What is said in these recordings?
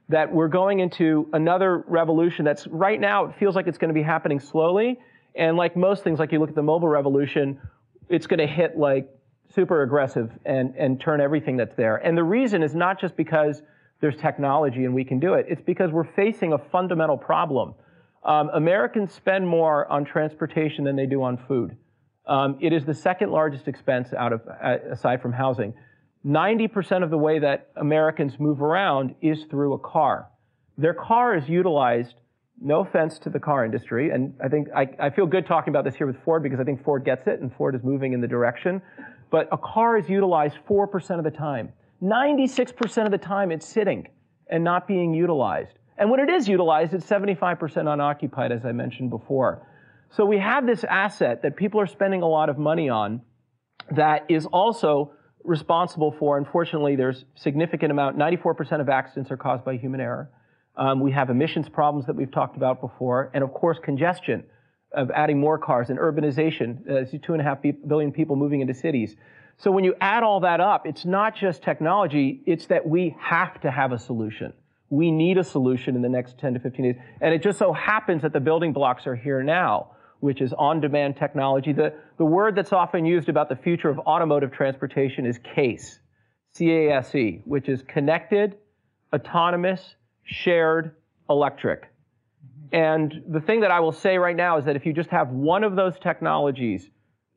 that we're going into another revolution that's right now, it feels like it's going to be happening slowly. And like most things, like you look at the mobile revolution, it's going to hit like super aggressive and turn everything that's there. And the reason is not just because there's technology and we can do it. It's because we're facing a fundamental problem. Americans spend more on transportation than they do on food. It is the second largest expense aside from housing. 90% of the way that Americans move around is through a car. Their car is utilized, no offense to the car industry, and I think I feel good talking about this here with Ford because I think Ford gets it and Ford is moving in the direction. But a car is utilized 4% of the time. 96% of the time it's sitting and not being utilized. And when it is utilized, it's 75% unoccupied, as I mentioned before. So we have this asset that people are spending a lot of money on that is also responsible for, unfortunately, there's significant amount, 94% of accidents are caused by human error. We have emissions problems that we've talked about before, and of course congestion of adding more cars and urbanization, 2.5 billion people moving into cities. So when you add all that up, it's not just technology, it's that we have to have a solution. We need a solution in the next 10 to 15 days. And it just so happens that the building blocks are here now, which is on-demand technology. The word that's often used about the future of automotive transportation is CASE, C-A-S-E, which is connected, autonomous, shared, electric. And the thing that I will say right now is that if you just have one of those technologies,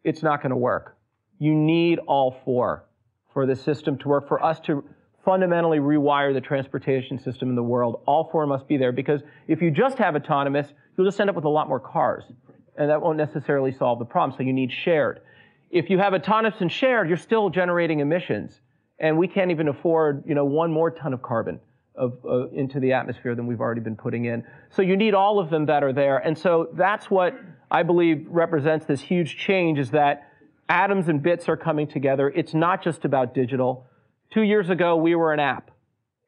it's not going to work. You need all four for the system to work, for us to fundamentally rewire the transportation system in the world. All four must be there, because if you just have autonomous, you'll just end up with a lot more cars. And that won't necessarily solve the problem, so you need shared. If you have autonomous and shared, you're still generating emissions. And we can't even afford, one more ton of carbon into the atmosphere than we've already been putting in. So you need all of them that are there. And so that's what I believe represents this huge change, is that atoms and bits are coming together. It's not just about digital. 2 years ago, we were an app,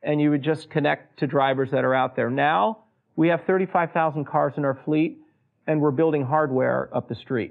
and you would just connect to drivers that are out there. Now, we have 35,000 cars in our fleet, and we're building hardware up the street.